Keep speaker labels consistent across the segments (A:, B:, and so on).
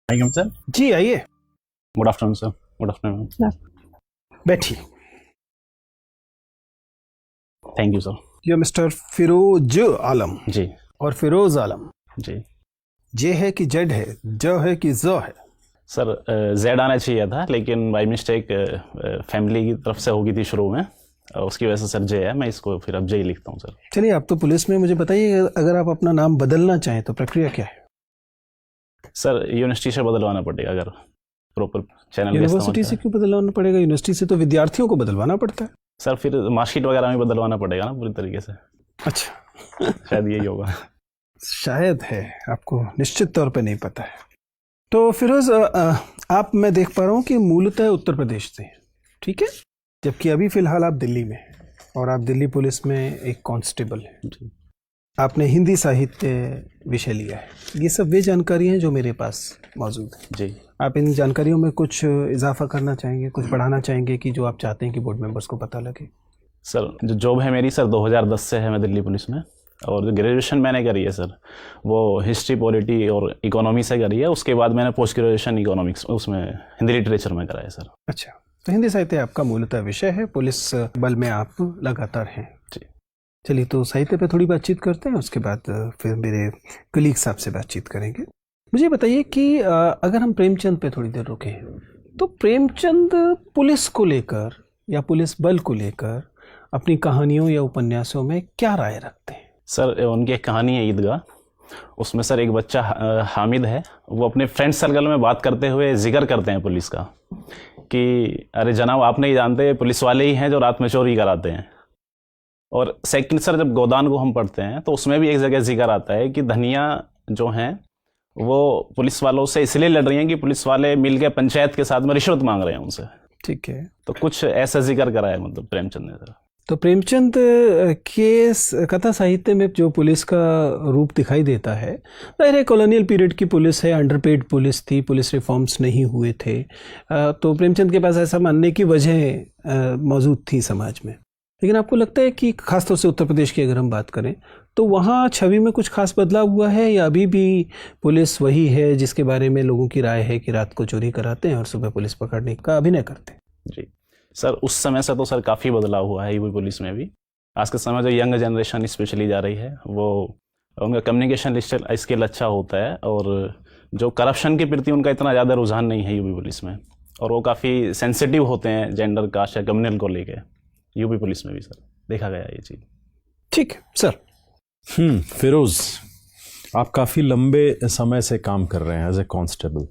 A: वालेकुम सर।
B: जी आइए,
A: good afternoon sir. Good afternoon.
B: बैठिए।
A: Thank you sir.
B: ये मिस्टर फिरोज आलम
A: जी
B: और फिरोज आलम,
A: जी
B: जे है कि जेड है, ज है कि ज है?
A: सर, जेड आना चाहिए था लेकिन बाय मिस्टेक फैमिली की तरफ से होगी थी शुरू में, उसकी वजह से सर जे है। मैं इसको फिर अब जे ही लिखता हूँ सर।
B: चलिए, आप तो पुलिस में, मुझे बताइए, अगर आप अपना नाम बदलना चाहें तो प्रक्रिया क्या है?
A: सर यूनिवर्सिटी से बदलवाना पड़ेगा अगर प्रॉपर चैनल का
B: यूनिवर्सिटी
A: इस्तेमाल
B: से
A: करें।
B: क्यों बदलवाना पड़ेगा? यूनिवर्सिटी से तो विद्यार्थियों को बदलवाना पड़ता है।
A: सर फिर मार्कशीट वगैरह में बदलवाना पड़ेगा ना पूरी तरीके से।
B: अच्छा,
A: शायद यही होगा।
B: शायद है, आपको निश्चित तौर पे नहीं पता है। तो फिरोज, आप, मैं देख पा रहा हूँ कि मूलतः उत्तर प्रदेश से हैं, ठीक है? जबकि अभी फिलहाल आप दिल्ली में हैं और आप दिल्ली पुलिस में एक कांस्टेबल हैं।
A: जी
B: आपने हिंदी साहित्य विषय लिया है। ये सब वे जानकारी हैं जो मेरे पास मौजूद है।
A: जी
B: आप इन जानकारियों में कुछ इजाफा करना चाहेंगे, कुछ बढ़ाना चाहेंगे कि जो आप चाहते हैं कि बोर्ड मेंबर्स को पता लगे?
A: सर, जो जॉब है मेरी सर 2010 से है मैं दिल्ली पुलिस में, और जो ग्रेजुएशन मैंने करी है सर वो हिस्ट्री, पॉलिटी और इकोनॉमी से करी है। उसके बाद मैंने पोस्ट ग्रेजुएशन इकोनॉमिक्स उसमें हिंदी लिटरेचर में करा है सर।
B: अच्छा, तो हिंदी साहित्य आपका मूलतः विषय है, पुलिस बल में आप लगातार हैं।
A: जी
B: चलिए, तो साहित्य पे थोड़ी बातचीत करते हैं, उसके बाद फिर मेरे कलीग्स आपसे बातचीत करेंगे। मुझे बताइए कि अगर हम प्रेमचंद पे थोड़ी देर रुके हैं, तो प्रेमचंद पुलिस को लेकर या पुलिस बल को लेकर अपनी कहानियों या उपन्यासों में क्या राय रखते हैं?
A: सर, उनकी एक कहानी है ईदगाह। उसमें सर एक बच्चा हामिद है, वो अपने फ्रेंड सर्कल में बात करते हुए जिक्र करते हैं पुलिस का कि अरे जनाब, आप नहीं जानते, पुलिस वाले ही हैं जो रात में चोरी कराते हैं। और सेकंड सर, जब गोदान को हम पढ़ते हैं तो उसमें भी एक जगह जिक्र आता है कि धनिया जो हैं वो पुलिस वालों से इसलिए लड़ रही हैं कि पुलिस वाले मिलकर पंचायत के साथ में रिश्वत मांग रहे हैं उनसे।
B: ठीक है,
A: तो कुछ ऐसा जिक्र करा है मतलब प्रेमचंद ने सर।
B: तो प्रेमचंद के कथा साहित्य में जो पुलिस का रूप दिखाई देता है, जाहिर है कॉलोनियल पीरियड की पुलिस है, अंडरपेड पुलिस थी, पुलिस रिफॉर्म्स नहीं हुए थे, तो प्रेमचंद के पास ऐसा मानने की वजह मौजूद थी समाज में। लेकिन आपको लगता है कि खासतौर से उत्तर प्रदेश की अगर हम बात करें तो वहाँ छवि में कुछ खास बदलाव हुआ है, या अभी भी पुलिस वही है जिसके बारे में लोगों की राय है कि रात को चोरी कराते हैं और सुबह पुलिस पकड़ने का अभिनय करते हैं?
A: जी सर, उस समय से तो सर काफ़ी बदलाव हुआ है यूपी पुलिस में भी। आज के समय जो यंग जनरेशन स्पेशली जा रही है, वो उनका कम्युनिकेशन स्किल अच्छा होता है, और जो करप्शन के प्रति उनका इतना ज़्यादा रुझान नहीं है यूपी पुलिस में, और वो काफ़ी सेंसिटिव होते हैं जेंडर, कास्ट या कम्युनल को लेके। यूपी पुलिस में भी सर देखा गया ये चीज़।
B: ठीक है सर।
C: फिरोज, आप काफ़ी लंबे समय से काम कर रहे हैं एज ए कांस्टेबल।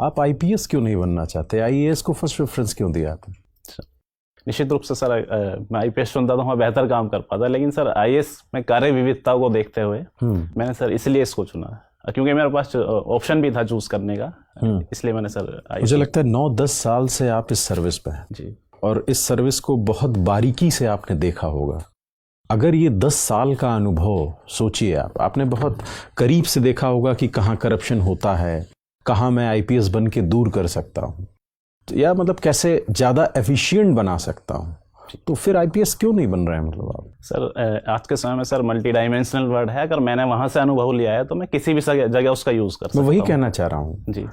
C: आप आईपीएस क्यों नहीं बनना चाहते? आईएएस को फर्स्ट प्रेफरेंस क्यों दिया आपने?
A: निश्चित रूप से सर, मैं आईपीएस चुनता तो मैं बेहतर काम कर पाता, लेकिन सर आईएएस में कार्य विविधता को देखते हुए मैंने सर इसलिए इसको चुना, क्योंकि मेरे पास ऑप्शन भी था चूज करने का, इसलिए मैंने सर
C: मुझे लगता है 9-10 साल से आप इस सर्विस पे हैं
A: जी,
C: और इस सर्विस को बहुत बारीकी से आपने देखा होगा। अगर ये 10 साल का अनुभव सोचिए, आपने बहुत करीब से देखा होगा कि कहाँ करप्शन होता है, कहाँ मैं आईपीएस बन के दूर कर सकता हूँ, या मतलब कैसे ज़्यादा एफिशिएंट बना सकता हूँ। तो फिर आईपीएस क्यों नहीं बन रहे हैं मतलब आप?
A: सर आज के समय में सर मल्टी डायमेंशनल वर्ड है, अगर मैंने वहाँ से अनुभव लिया है तो मैं किसी भी जगह उसका यूज़ कर सकता
C: मैं
A: हूँ।
C: वही कहना चाह रहा हूँ
A: जी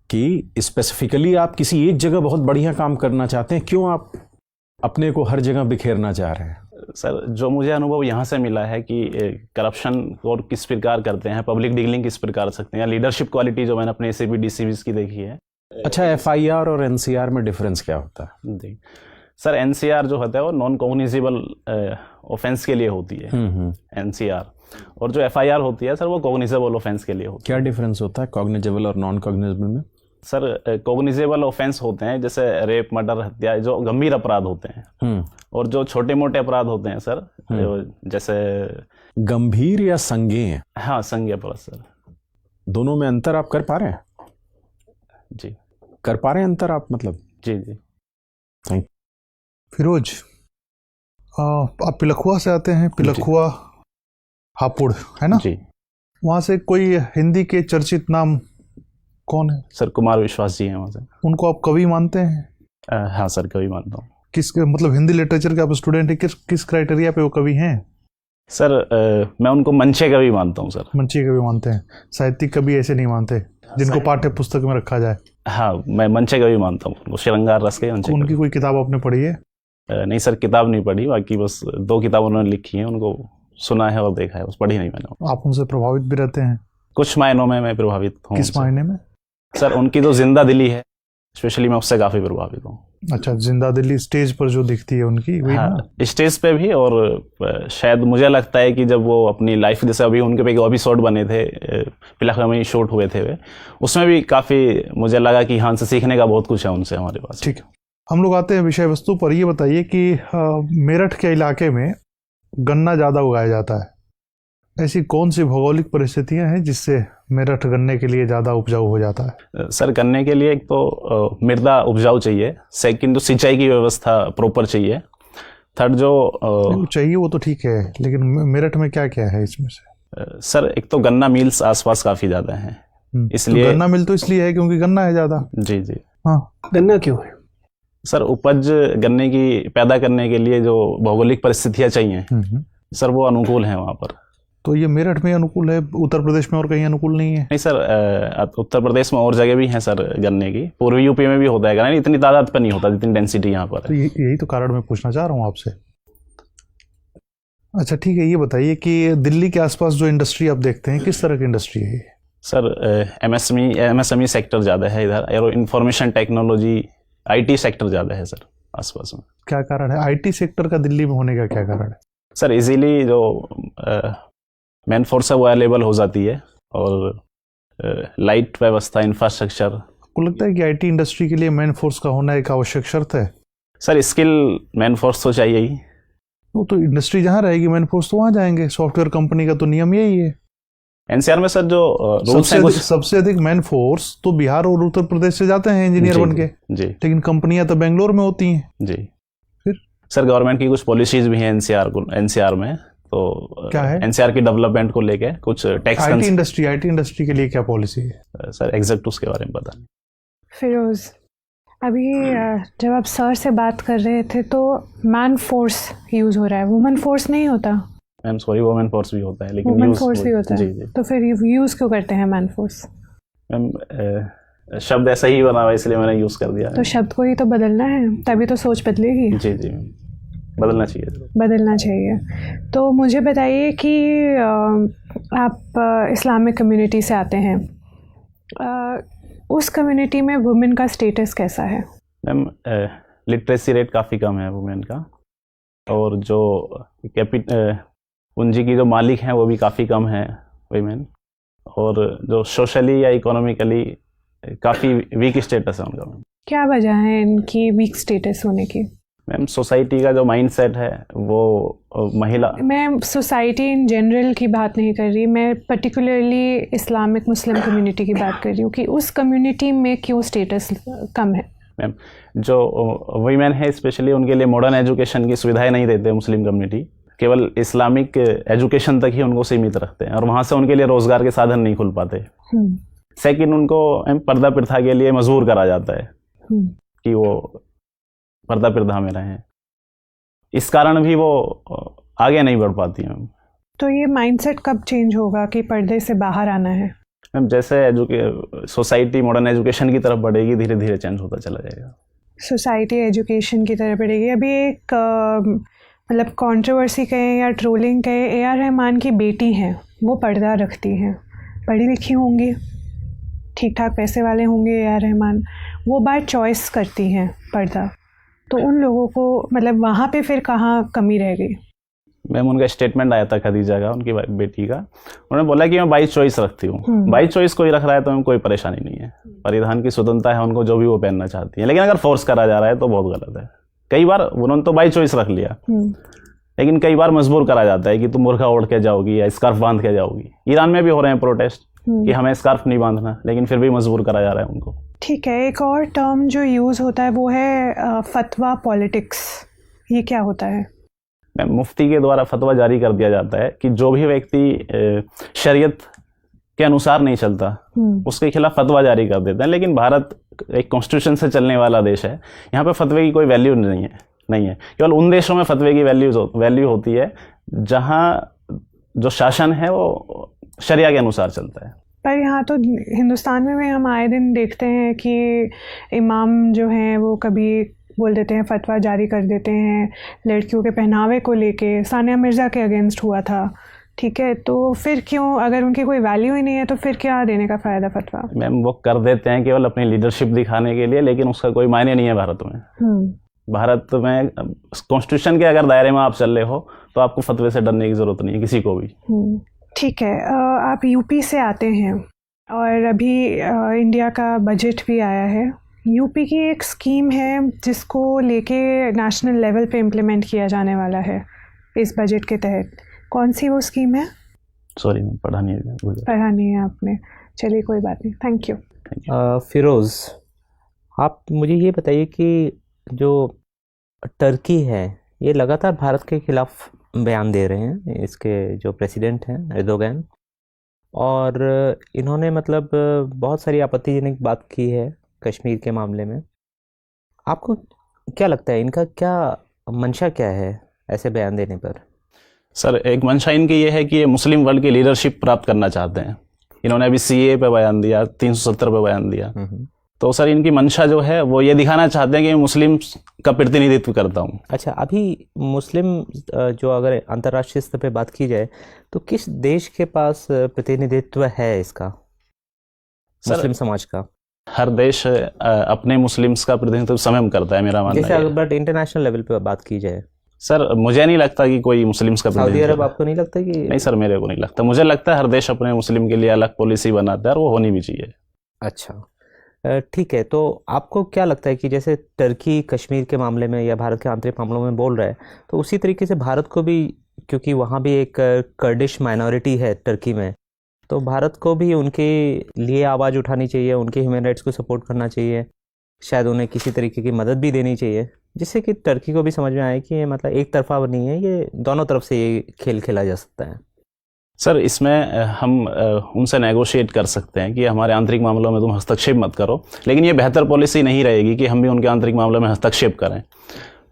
C: कि स्पेसिफिकली आप किसी एक जगह बहुत बढ़िया काम करना चाहते हैं, क्यों आप अपने को हर जगह बिखेरना चाह रहे हैं?
A: सर, जो मुझे अनुभव यहाँ से मिला है कि करप्शन और किस प्रकार करते हैं, पब्लिक डीलिंग किस प्रकार सकते हैं, या लीडरशिप क्वालिटी जो मैंने अपने एसीपी डीसीबीज की देखी है।
C: अच्छा, एफआईआर और एनसीआर में डिफरेंस क्या होता है?
A: जी सर, एनसीआर जो होता है वो नॉन कॉग्निजेबल ऑफेंस के लिए होती है एनसीआर, और जो एफआईआर होती है सर वो कॉग्निजेबल ऑफेंस के लिए होती है।
C: क्या डिफरेंस होता है कॉग्निजेबल और नॉन कॉग्निजेबल में?
A: सर, कॉग्निजेबल ऑफेंस होते हैं जैसे रेप, मर्डर, हत्या, जो गंभीर अपराध होते हैं, और जो छोटे मोटे अपराध होते हैं सर, जैसे
C: गंभीर या संज्ञेय?
A: हाँ, संज्ञेय अपराध सर।
C: दोनों में अंतर आप कर पा रहे हैं?
A: जी
C: कर पा रहे हैं अंतर आप मतलब?
A: जी जी
C: थैंक।
D: फिरोज, आप पिलखुआ से आते हैं, पिलखुआ हापुड़ है ना?
A: जी
D: वहाँ से कोई हिंदी के चर्चित नाम कौन है?
A: सर, कुमार विश्वास जी हैं वहाँ से।
D: उनको आप कवि मानते हैं?
A: हाँ सर, कवि मानता हूँ।
D: किस मतलब हिंदी लिटरेचर के आप स्टूडेंट हैं, किस क्राइटेरिया पे वो कवि हैं?
A: सर मैं उनको मंचे कवि मानता हूँ सर।
D: मंची कवि मानते हैं, साहित्यिक कवि ऐसे नहीं मानते? जिनको पाठ्य पुस्तक में रखा जाए?
A: हाँ, मैं मंचे कवि मानता हूँ उनको, श्रृंगार रस के मंचे
D: उनकी कोई किताब आपने पढ़ी है?
A: नहीं सर, किताब नहीं पढ़ी, बाकी बस 2 किताब उन्होंने लिखी हैं, उनको सुना है और देखा है, बस पढ़ी नहीं मैंने।
D: आप उनसे प्रभावित भी रहते हैं?
A: कुछ मायनों में मैं प्रभावित हूँ।
D: किस मायने में?
A: सर उनकी जो जिंदा दिली है स्पेशली, मैं उससे काफ़ी प्रभावित हूँ।
D: अच्छा, जिंदा दिल्ली स्टेज पर जो दिखती है उनकी, वही ना?
A: हाँ, स्टेज पे भी, और शायद मुझे लगता है कि जब वो अपनी लाइफ, जैसे अभी उनके पे एपिसोड बने थे, पिलाखुआ में शूट हुए थे वे, उसमें भी काफ़ी मुझे लगा कि हाँ, से सीखने का बहुत कुछ है उनसे हमारे पास।
D: ठीक है, हम लोग आते हैं विषय वस्तु पर। ये बताइए कि मेरठ के इलाके में गन्ना ज़्यादा उगाया जाता है, ऐसी कौन सी भौगोलिक परिस्थितियां हैं जिससे मेरठ गन्ने के लिए ज़्यादा उपजाऊ हो जाता है?
A: सर गन्ने के लिए एक तो मृदा उपजाऊ चाहिए, सेकंड जो सिंचाई की व्यवस्था प्रॉपर चाहिए, थर्ड जो
D: चाहिए वो तो ठीक है, लेकिन मेरठ में क्या क्या है इसमें से?
A: सर एक तो गन्ना मिल्स आसपास काफ़ी ज़्यादा हैं, इसलिए
D: तो गन्ना मिल तो इसलिए है क्योंकि गन्ना है ज़्यादा।
A: जी जी।
D: हाँ,
B: गन्ना क्यों है?
A: सर उपज गन्ने की पैदा करने के लिए जो भौगोलिक परिस्थितियाँ चाहिए सर, वो अनुकूल हैं वहाँ पर।
D: तो ये मेरठ में अनुकूल है, उत्तर प्रदेश में और कहीं अनुकूल नहीं है?
A: नहीं सर, उत्तर प्रदेश में और जगह भी हैं सर गन्ने की, पूर्वी यूपी में भी होता है गन्ना, इतनी तादाद पर नहीं होता जितनी डेंसिटी यहाँ पर
D: तो
A: है।
D: यही तो कारण मैं पूछना चाह रहा हूँ आपसे। अच्छा ठीक है, ये बताइए कि दिल्ली के आसपास जो इंडस्ट्री आप देखते हैं, किस तरह की इंडस्ट्री है ये?
A: सर एमएसएमई सेक्टर ज़्यादा है इधर, और इंफॉर्मेशन टेक्नोलॉजी आईटी सेक्टर ज़्यादा है सर आसपास में।
D: क्या कारण है आईटी सेक्टर का दिल्ली में होने का, क्या कारण है?
A: सर इजीली जो मैन फोर्स है वो अवेलेबल हो जाती है, और लाइट व्यवस्था, इंफ्रास्ट्रक्चर।
D: आपको लगता है कि आईटी इंडस्ट्री के लिए मैन फोर्स का होना एक आवश्यक शर्त है?
A: सर स्किल मैन फोर्स तो चाहिए ही।
D: वो तो इंडस्ट्री जहाँ रहेगी मैन फोर्स तो वहाँ जाएंगे, सॉफ्टवेयर कंपनी का तो नियम यही है।
A: एनसीआर में सर जो रूल्स हैं,
D: सबसे अधिक मैन फोर्स तो बिहार और उत्तर प्रदेश से जाते हैं इंजीनियर बन के
A: जी,
D: लेकिन कंपनियां तो बेंगलोर में होती हैं
A: जी।
D: फिर
A: सर गवर्नमेंट की कुछ पॉलिसीज भी हैं एनसीआर में, तो
D: क्या है?
A: एनसीआर की डेवलपमेंट को लेके कुछ टैक्स।
D: आईटी इंडस्ट्री के लिए क्या पॉलिसी है
A: सर एग्जैक्ट उसके बारे में पता नहीं।
E: फिरोज, अभी जब आप सर से बात कर रहे थे तो मैन फोर्स यूज हो रहा है, वुमेन फोर्स नहीं होता?
A: मैम सॉरी, वुमेन फोर्स भी होता है, लेकिन
E: वुमेन फोर्स भी होता है।
A: जी जी।
E: तो फिर यूज क्यों करते हैं मैन फोर्स?
A: मैम शब्द ऐसा ही बना हुआ इसलिए मैंने यूज कर दिया।
E: तो शब्द को ही तो बदलना है, तभी तो सोच बदलेगी।
A: जी जी, बदलना चाहिए।
E: बदलना चाहिए। तो मुझे बताइए कि आप इस्लामिक कम्युनिटी से आते हैं, उस कम्युनिटी में वुमेन का स्टेटस कैसा है?
A: मैम लिटरेसी रेट काफ़ी कम है वुमेन का, और जो पूंजी की जो मालिक हैं वो भी काफ़ी कम है वुमेन, और जो सोशली या इकोनॉमिकली काफ़ी वीक स्टेटस है उनका।
E: क्या वजह है इनकी वीक स्टेटस होने की?
A: मैम सोसाइटी का जो माइंडसेट है वो महिला,
E: मैं सोसाइटी इन जनरल की बात नहीं कर रही, मैं पर्टिकुलरली इस्लामिक मुस्लिम कम्युनिटी की बात कर रही हूँ कि उस कम्युनिटी में क्यों स्टेटस कम है?
A: मैम जो वुमेन है स्पेशली उनके लिए मॉडर्न एजुकेशन की सुविधाएं नहीं देते मुस्लिम कम्युनिटी, केवल इस्लामिक एजुकेशन तक ही उनको सीमित रखते हैं, और वहाँ से उनके लिए रोज़गार के साधन नहीं खुल पाते। सेकंड, उनको पर्दा प्रथा के लिए मजबूर करा जाता है कि वो पर्दा प्रथा में रहें, इस कारण भी वो आगे नहीं बढ़ पाती हैं।
E: तो ये माइंडसेट कब चेंज होगा कि पर्दे से बाहर आना है?
A: मैम जैसे सोसाइटी मॉडर्न एजुकेशन की तरफ बढ़ेगी, धीरे धीरे चेंज होता चला जाएगा।
E: सोसाइटी एजुकेशन की तरफ बढ़ेगी। अभी एक मतलब कंट्रोवर्सी कहें या ट्रोलिंग कहें, ए आर रहमान की बेटी हैं, वो पर्दा रखती हैं, पढ़ी लिखी होंगी, ठीक ठाक पैसे वाले होंगे ए आर रहमान, वो बाय चॉइस करती हैं पर्दा, तो उन लोगों को मतलब वहाँ पे फिर कहाँ कमी रह गई?
A: मैम उनका स्टेटमेंट आया था खदीजा का, उनकी बेटी का, उन्होंने बोला कि मैं बाई चॉइस रखती हूँ। बाई चॉइस कोई रख रहा है तो हमें कोई परेशानी नहीं है, परिधान की स्वतंत्रता है उनको, जो भी वो पहनना चाहती है, लेकिन अगर फोर्स करा जा रहा है तो बहुत गलत है। कई बार उन्होंने तो बाई चॉइस रख लिया, लेकिन कई बार मजबूर करा जाता है कि तुम मुर्गा ओढ़ के जाओगी या स्कार्फ बांध के जाओगी। ईरान में भी हो रहे हैं प्रोटेस्ट कि हमें स्कार्फ नहीं बांधना, लेकिन फिर भी मजबूर करा जा रहा है उनको।
E: ठीक है, एक और टर्म जो यूज़ होता है वो है फतवा पॉलिटिक्स, ये क्या होता है?
A: मुफ्ती के द्वारा फतवा जारी कर दिया जाता है कि जो भी व्यक्ति शरीयत के अनुसार नहीं चलता उसके खिलाफ फतवा जारी कर देते हैं। लेकिन भारत एक कॉन्स्टिट्यूशन से चलने वाला देश है, यहाँ पे फतवे की कोई वैल्यू नहीं है। केवल उन देशों में फतवे की वैल्यू होती है जहाँ जो शासन है वो शरिया के अनुसार चलता है।
E: पर यहाँ तो हिंदुस्तान में भी हम आए दिन देखते हैं कि इमाम जो हैं वो कभी बोल देते हैं, फतवा जारी कर देते हैं लड़कियों के पहनावे को लेके। सानिया मिर्ज़ा के अगेंस्ट हुआ था, ठीक है, तो फिर क्यों, अगर उनकी कोई वैल्यू ही नहीं है तो फिर क्या देने का फ़ायदा फतवा।
A: मैम वो कर देते हैं केवल अपनी लीडरशिप दिखाने के लिए, लेकिन उसका कोई मायने नहीं है भारत में। भारत में कॉन्स्टिट्यूशन के अगर दायरे में आप चल रहे हो तो आपको फतवे से डरने की ज़रूरत नहीं है किसी को भी।
E: ठीक है, आप यूपी से आते हैं और अभी इंडिया का बजट भी आया है। यूपी की एक स्कीम है जिसको लेके नेशनल लेवल पे इम्प्लीमेंट किया जाने वाला है इस बजट के तहत। कौन सी वो स्कीम है?
A: सॉरी मैम, पढ़ा नहीं है
E: आपने, चलिए कोई बात नहीं, थैंक यू।
F: फिरोज़, आप मुझे ये बताइए कि जो टर्की है ये लगातार भारत के खिलाफ बयान दे रहे हैं, इसके जो प्रेसिडेंट हैं एर्दोगन, और इन्होंने मतलब बहुत सारी आपत्तिजनक बात की है कश्मीर के मामले में। आपको क्या लगता है इनका क्या मंशा क्या है ऐसे बयान देने पर?
A: सर एक मंशा इनकी ये है कि ये मुस्लिम वर्ल्ड की लीडरशिप प्राप्त करना चाहते हैं। इन्होंने अभी CAA पे बयान दिया, 370 पे बयान दिया। तो सर इनकी मंशा जो है वो ये दिखाना चाहते हैं कि मैं मुस्लिम का प्रतिनिधित्व करता हूँ।
F: अच्छा, अभी मुस्लिम जो अगर अंतर्राष्ट्रीय स्तर पे बात की जाए तो किस देश के पास प्रतिनिधित्व है इसका, मुस्लिम समाज का?
A: हर देश अपने मुस्लिम्स का प्रतिनिधित्व स्वयं करता है, मेरा मानना है।
F: बट इंटरनेशनल लेवल पे बात की जाए
A: सर मुझे नहीं लगता कि कोई मुस्लिम्स का
F: सऊदी अरब, आपको नहीं लगता कि?
A: नहीं सर, मेरे को नहीं लगता। मुझे लगता है हर देश अपने मुस्लिम के लिए अलग पॉलिसी बनाता है और वो होनी भी चाहिए।
F: अच्छा, ठीक है, तो आपको क्या लगता है कि जैसे टर्की कश्मीर के मामले में या भारत के आंतरिक मामलों में बोल रहा है, तो उसी तरीके से भारत को भी, क्योंकि वहाँ भी एक कर्डिश माइनॉरिटी है टर्की में, तो भारत को भी उनके लिए आवाज़ उठानी चाहिए, उनके ह्यूमन राइट्स को सपोर्ट करना चाहिए, शायद उन्हें किसी तरीके की मदद भी देनी चाहिए, जिससे कि टर्की को भी समझ में आए कि ये मतलब एक तरफा नहीं है, ये दोनों तरफ से ये खेल खेला जा सकता है।
A: सर इसमें हम उनसे नेगोशिएट कर सकते हैं कि हमारे आंतरिक मामलों में तुम हस्तक्षेप मत करो, लेकिन ये बेहतर पॉलिसी नहीं रहेगी कि हम भी उनके आंतरिक मामलों में हस्तक्षेप करें,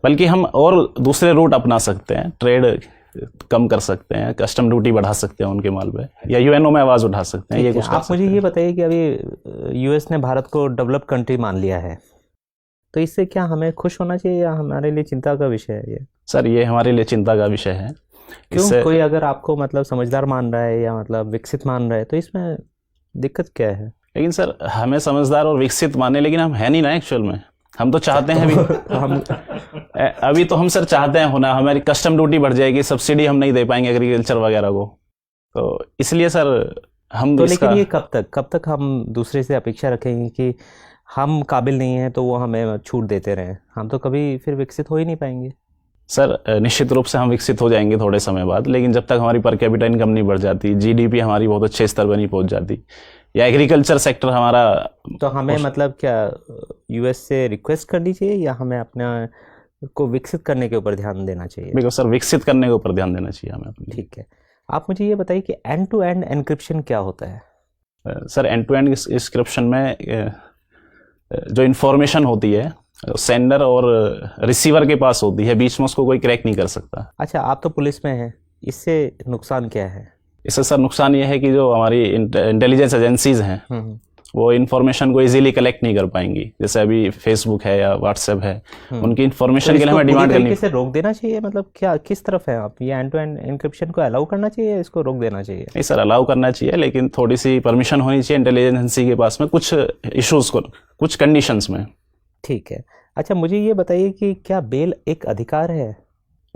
A: बल्कि हम और दूसरे रूट अपना सकते हैं। ट्रेड कम कर सकते हैं, कस्टम ड्यूटी बढ़ा सकते हैं उनके माल पे, या UNO में आवाज़ उठा सकते हैं। ये कुछ
F: आप मुझे ये बताइए कि अभी US ने भारत को डेवलप कंट्री मान लिया है, तो इससे क्या हमें खुश होना चाहिए या हमारे लिए चिंता का विषय है ये?
A: सर ये हमारे लिए चिंता का विषय है।
F: क्यों? कोई अगर आपको मतलब समझदार मान रहा है या मतलब विकसित मान रहा है तो इसमें दिक्कत क्या है?
A: लेकिन सर हमें समझदार और विकसित माने, लेकिन हम है नहीं ना एक्चुअल में। हम तो चाहते हैं अभी तो हम सर चाहते हैं होना, हमारी कस्टम ड्यूटी बढ़ जाएगी, सब्सिडी हम नहीं दे पाएंगे एग्रीकल्चर वगैरह को, तो इसलिए सर हम
F: तो लेकिन ये कब तक हम दूसरे से अपेक्षा रखेंगे कि हम काबिल नहीं हैं तो वो हमें छूट देते रहें? हम तो कभी फिर विकसित हो ही नहीं पाएंगे।
A: सर निश्चित रूप से हम विकसित हो जाएंगे थोड़े समय बाद, लेकिन जब तक हमारी पर कैपिटा इनकम नहीं बढ़ जाती, GDP हमारी बहुत अच्छे स्तर पर नहीं पहुंच जाती, या एग्रीकल्चर सेक्टर हमारा,
F: तो हमें मतलब क्या US से रिक्वेस्ट करनी चाहिए या हमें अपने को विकसित करने के ऊपर ध्यान देना चाहिए?
A: बिल्कुल सर, विकसित करने के ऊपर ध्यान देना चाहिए हमें।
F: ठीक है, आप मुझे ये बताइए कि एंड टू एंड एन्क्रिप्शन क्या होता है?
A: Sir end to end encryption में जो इन्फॉर्मेशन होती है सेंडर और रिसीवर के पास होती है, बीच में उसको कोई क्रैक नहीं कर सकता।
F: अच्छा, आप तो पुलिस में हैं, इससे नुकसान क्या है?
A: इससे सर नुकसान ये है कि जो हमारी इंटेलिजेंस एजेंसीज हैं वो इन्फॉर्मेशन को इजीली कलेक्ट नहीं कर पाएंगी। जैसे अभी फेसबुक है या व्हाट्सएप है, उनकी इन्फॉर्मेशन
F: तो
A: के लिए हमें डिमांड करनी
F: से रोक देना चाहिए, मतलब क्या किस तरफ है आप? ये एंड टू एंड एन्क्रिप्शन को अलाउ करना चाहिए या इसको रोक देना चाहिए?
A: नहीं सर, अलाउ करना चाहिए, लेकिन थोड़ी सी परमिशन होनी चाहिए इंटेलिजेंस एजेंसी के पास में कुछ इशूज़ को, कुछ कंडीशंस में।
F: ठीक है, अच्छा मुझे ये बताइए कि क्या बेल एक अधिकार है?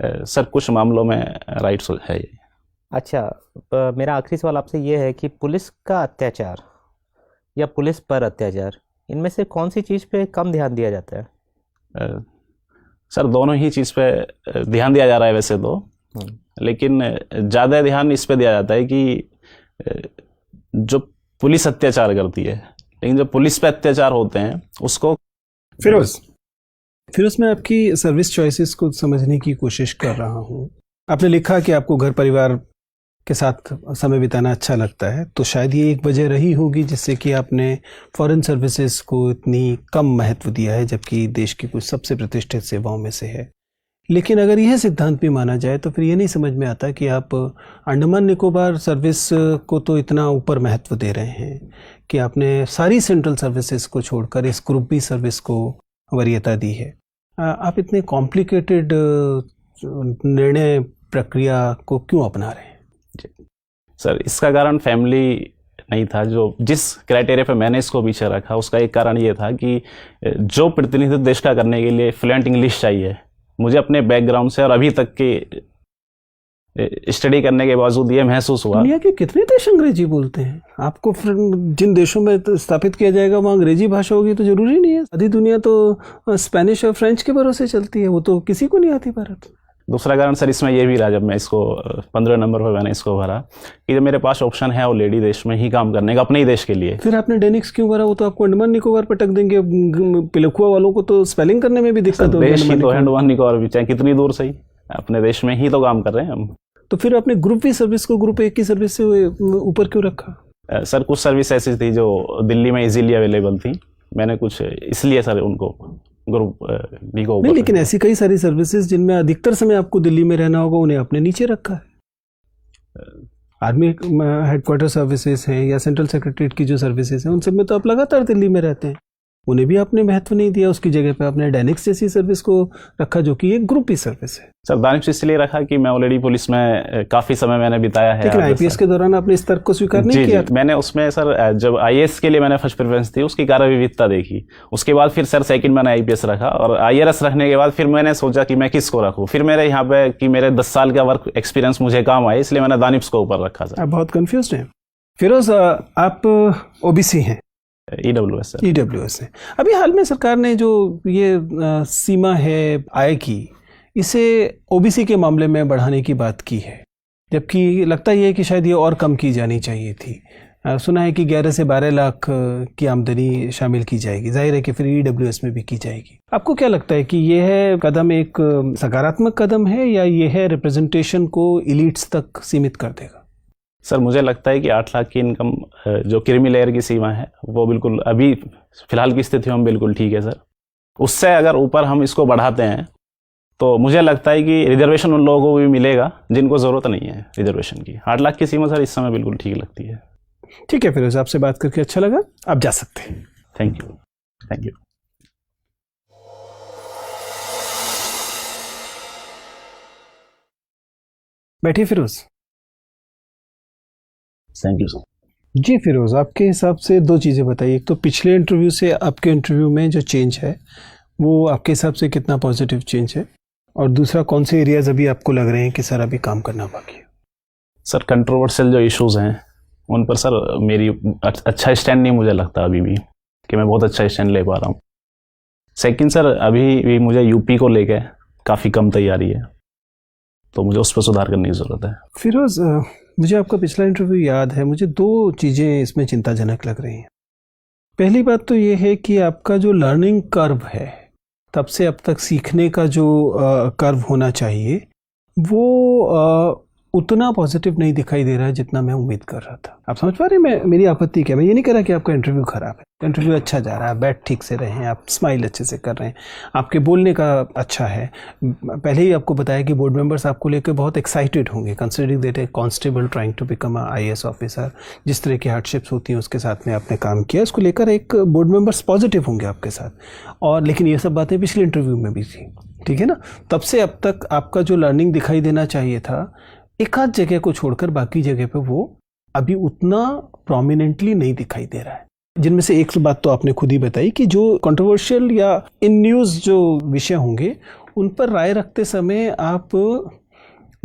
A: सर कुछ मामलों में राइट्स है ये।
F: अच्छा, मेरा आखिरी सवाल आपसे ये है कि पुलिस का अत्याचार या पुलिस पर अत्याचार, इनमें से कौन सी चीज़ पे कम ध्यान दिया जाता है?
A: सर दोनों ही चीज़ पे ध्यान दिया जा रहा है वैसे तो, लेकिन ज़्यादा ध्यान इस पे दिया जाता है कि जो पुलिस अत्याचार करती है, लेकिन जो पुलिस पे अत्याचार होते हैं उसको।
B: फिरोज मैं आपकी सर्विस चॉइसेस को समझने की कोशिश कर रहा हूँ। आपने लिखा कि आपको घर परिवार के साथ समय बिताना अच्छा लगता है, तो शायद ये एक वजह रही होगी जिससे कि आपने फॉरेन सर्विसेज को इतनी कम महत्व दिया है, जबकि देश की कुछ सबसे प्रतिष्ठित सेवाओं में से है। लेकिन अगर यह सिद्धांत भी माना जाए तो फिर ये नहीं समझ में आता कि आप अंडमान निकोबार सर्विस को तो इतना ऊपर महत्व दे रहे हैं कि आपने सारी सेंट्रल सर्विसेज को छोड़कर इस ग्रुप बी सर्विस को वरीयता दी है। आप इतने कॉम्प्लिकेटेड निर्णय प्रक्रिया को क्यों अपना रहे हैं?
A: सर इसका कारण फैमिली नहीं था। जो जिस क्राइटेरिया पे मैंने इसको पीछे रखा उसका एक कारण ये था कि जो प्रतिनिधित्व देश का करने के लिए फ्लुएंट इंग्लिश चाहिए, मुझे अपने बैकग्राउंड से और अभी तक के स्टडी करने के बावजूद ये महसूस हुआ।
B: दुनिया के कितने देश अंग्रेजी बोलते हैं? आपको जिन देशों में स्थापित किया जाएगा वहाँ अंग्रेजी भाषा होगी तो जरूरी नहीं है। आधी दुनिया तो स्पेनिश और फ्रेंच के भरोसे चलती है, वो तो किसी को नहीं आती भारत।
A: दूसरा कारण सर इसमें यह भी रहा, जब मैं इसको 15 नंबर पर मैंने इसको भरा कि जब मेरे पास ऑप्शन है ऑलरेडी देश में ही काम करने का, अपने ही देश के लिए,
B: फिर आपने डेनिक्स क्यों भरा? वो तो आपको अंडमान निकोबार पर टक देंगे। पिलखुआ वालों को तो स्पेलिंग करने में भी दिक्कत होगी।
A: देश ही तो अंडमान निकोबार भी, चाहे कितनी दूर सही, अपने देश में ही तो काम कर रहे हैं हम।
B: तो फिर आपने ग्रुप बी सर्विस को ग्रुप ए की सर्विस से ऊपर क्यों रखा?
A: सर कुछ सर्विस ऐसी थी जो दिल्ली में इजीली अवेलेबल थी, मैंने कुछ इसलिए सर उनको ग्रुप बी को
B: नहीं, लेकिन ऐसी कई सारी सर्विसेज जिनमें अधिकतर समय आपको दिल्ली में रहना होगा, उन्हें आपने नीचे रखा है। आर्मी हेडक्वार्टर सर्विसेज हैं या सेंट्रल सेक्रेटरीट की जो सर्विसेज हैं, उन सब में तो आप लगातार दिल्ली में रहते हैं, उन्हें भी आपने महत्व नहीं दिया। उसकी जगह पे आपने डेनिक्स जैसी सर्विस को रखा जो कि एक ग्रुप ही सर्विस है।
A: सर दानिश इसलिए रखा कि मैं ऑलरेडी पुलिस में काफी समय मैंने बिताया है।
B: लेकिन आईपीएस के दौरान आपने इस तर्क को स्वीकार नहीं किया?
A: मैंने उसमें सर जब आईएएस के लिए मैंने फर्स्ट प्रेफरेंस थी, उसकी कार्य विविधता देखी, उसके बाद फिर सर सेकंड मैंने आईपीएस रखा, और आईआरएस रखने के बाद फिर मैंने सोचा कि मैं किसको रखूँ। फिर मेरे यहाँ पे कि मेरे 10 साल का वर्क एक्सपीरियंस मुझे काम आए, इसलिए मैंने दानिश को ऊपर रखा सर।
B: आप बहुत कन्फ्यूज हैं। फिरोज, आप ओबीसी हैं?
A: EWS sir.
B: ईडब्ल्यूएस है। अभी हाल में सरकार ने जो ये सीमा है आय की, इसे ओबीसी के मामले में बढ़ाने की बात की है, जबकि लगता ही है कि शायद ये और कम की जानी चाहिए थी। सुना है कि 11 से 12 लाख की आमदनी शामिल की जाएगी, जाहिर है कि फिर ईडब्ल्यूएस में भी की जाएगी। आपको क्या लगता है कि यह कदम एक सकारात्मक कदम है या यह है रिप्रेजेंटेशन को इलीट्स तक सीमित कर देगा?
A: सर मुझे लगता है कि 8 लाख की इनकम जो क्रीमी लेयर की सीमा है वो बिल्कुल अभी फिलहाल की स्थिति में बिल्कुल ठीक है सर। उससे अगर ऊपर हम इसको बढ़ाते हैं तो मुझे लगता है कि रिजर्वेशन उन लोगों को भी मिलेगा जिनको ज़रूरत नहीं है रिजर्वेशन की। 8 लाख की सीमा सर इस समय बिल्कुल ठीक लगती है।
B: ठीक है फिरोज, आपसे बात करके अच्छा लगा, आप जा सकते हैं।
A: Thank you. Thank you.
B: बैठिए फिरोज।
A: Thank you sir.
B: जी फिरोज, आपके हिसाब से दो चीज़ें बताइए। एक तो पिछले इंटरव्यू से आपके इंटरव्यू में जो चेंज है वो आपके हिसाब से कितना पॉजिटिव चेंज है, और दूसरा कौन से एरियाज अभी आपको लग रहे हैं कि सर अभी काम करना बाकी है?
A: सर कंट्रोवर्शियल जो इश्यूज हैं उन पर सर मेरी अच्छा स्टैंड नहीं मुझे लगता अभी भी कि मैं बहुत अच्छा स्टैंड ले पा रहा हूँ। सेकंड सर अभी भी मुझे यूपी को लेके काफ़ी कम तैयारी है, तो मुझे उस पर सुधार करने की ज़रूरत है।
B: फिरोज, मुझे आपका पिछला इंटरव्यू याद है, मुझे दो चीज़ें इसमें चिंताजनक लग रही हैं। पहली बात तो ये है कि आपका जो लर्निंग कर्व है, तब से अब तक सीखने का जो कर्व होना चाहिए, वो उतना पॉजिटिव नहीं दिखाई दे रहा है जितना मैं उम्मीद कर रहा था। आप समझ पा रहे हैं मेरी आपत्ति क्या? मैं ये नहीं कह रहा कि आपका इंटरव्यू खराब है, इंटरव्यू अच्छा जा रहा है, बैठ ठीक से रहे हैं, आप स्माइल अच्छे से कर रहे हैं, आपके बोलने का अच्छा है। पहले ही आपको बताया कि बोर्ड मेंबर्स आपको लेकर बहुत एक्साइटेड होंगे, considering that a constable trying to become a IAS officer. जिस तरह की हार्डशिप्स होती हैं उसके साथ में आपने काम किया, उसको लेकर एक बोर्ड मेंबर्स पॉजिटिव होंगे आपके साथ। और लेकिन ये सब बातें पिछले इंटरव्यू में भी थी, ठीक है ना? तब से अब तक आपका जो लर्निंग दिखाई देना चाहिए था, एक आध जगह को छोड़कर बाकी जगह पे वो अभी उतना प्रोमिनेंटली नहीं दिखाई दे रहा है। जिनमें से एक बात तो आपने खुद ही बताई कि जो कंट्रोवर्शियल या इन न्यूज़ जो विषय होंगे उन पर राय रखते समय आप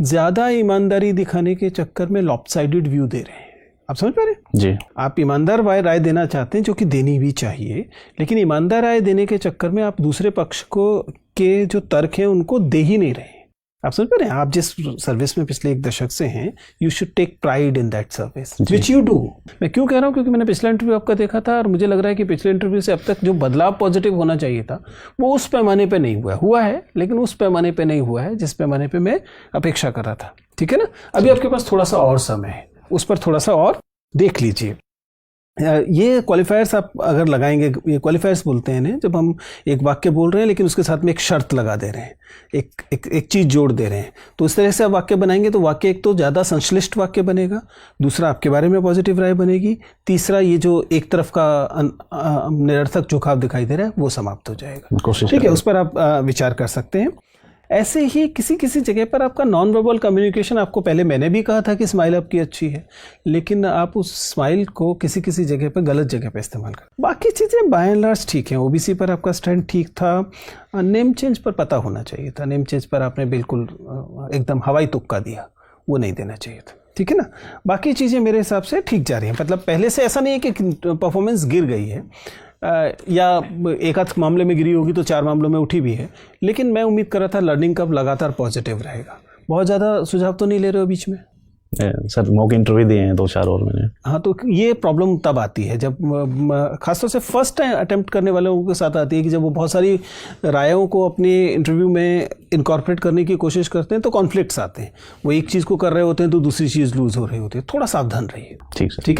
B: ज़्यादा ईमानदारी दिखाने के चक्कर में लॉपसाइडेड व्यू दे रहे हैं। आप समझ पा रहे हैं?
A: जी।
B: आप ईमानदार राय देना चाहते हैं, जो कि देनी भी चाहिए, लेकिन ईमानदार राय देने के चक्कर में आप दूसरे पक्ष को के जो तर्क हैं उनको दे ही नहीं रहे। आप समझ पा रहे हैं? आप जिस सर्विस में पिछले 1 दशक से हैं, you should take pride in that service which you do. मैं क्यों कह रहा हूँ? क्योंकि मैंने पिछला इंटरव्यू आपका देखा था और मुझे लग रहा है कि पिछले इंटरव्यू से अब तक जो बदलाव पॉजिटिव होना चाहिए था वो उस पैमाने पे नहीं हुआ है, लेकिन उस पैमाने पे नहीं हुआ है जिस पैमाने पे मैं अपेक्षा कर रहा था। ठीक है ना? अभी आपके पास थोड़ा सा और समय है, उस पर थोड़ा सा और देख लीजिए। ये क्वालिफायर्स आप अगर लगाएंगे, ये क्वालिफायर्स बोलते हैं इन्हें, जब हम एक वाक्य बोल रहे हैं लेकिन उसके साथ में एक शर्त लगा दे रहे हैं, एक चीज़ जोड़ दे रहे हैं, तो इस तरह से आप वाक्य बनाएंगे तो वाक्य एक तो ज़्यादा संश्लिष्ट वाक्य बनेगा, दूसरा आपके बारे में पॉजिटिव राय बनेगी, तीसरा ये जो एक तरफ का निरर्थक झुकाव दिखाई दे रहा है वो समाप्त हो जाएगा।
A: कोशिश
B: ठीक है, उस पर आप विचार कर सकते हैं। ऐसे ही किसी किसी जगह पर आपका नॉन वर्बल कम्युनिकेशन, आपको पहले मैंने भी कहा था कि स्माइल आपकी अच्छी है, लेकिन आप उस स्माइल को किसी किसी जगह पर गलत जगह पर इस्तेमाल कर। बाकी चीज़ें बाय एंड लार्ज ठीक हैं। ओबीसी पर आपका स्टैंड ठीक था, नेम चेंज पर पता होना चाहिए था, नेम चेंज पर आपने बिल्कुल एकदम हवाई तुक्का दिया, वो नहीं देना चाहिए था। ठीक है ना, बाकी चीज़ें मेरे हिसाब से ठीक जा रही हैं। मतलब पहले से ऐसा नहीं है कि परफॉर्मेंस गिर गई है, या एक आध मामले में गिरी होगी तो 4 मामलों में उठी भी है, लेकिन मैं उम्मीद कर रहा था लर्निंग कब लगातार पॉजिटिव रहेगा। बहुत ज़्यादा सुझाव तो नहीं ले रहे हो बीच में?
A: सर मॉक इंटरव्यू दिए हैं 2-4 और मैंने।
B: हाँ, तो ये प्रॉब्लम तब आती है जब खासतौर से फर्स्ट अटेम्प्ट करने वाले लोगों के साथ आती है कि जब वो बहुत सारी रायों को अपने इंटरव्यू में इनकॉर्पोरेट करने की कोशिश करते हैं तो कॉन्फ्लिक्ट्स आते हैं। वो एक चीज़ को कर रहे होते हैं तो दूसरी चीज़ लूज हो रही होती है। थोड़ा सावधान रहिए।
A: ठीक सर।
B: ठीक है।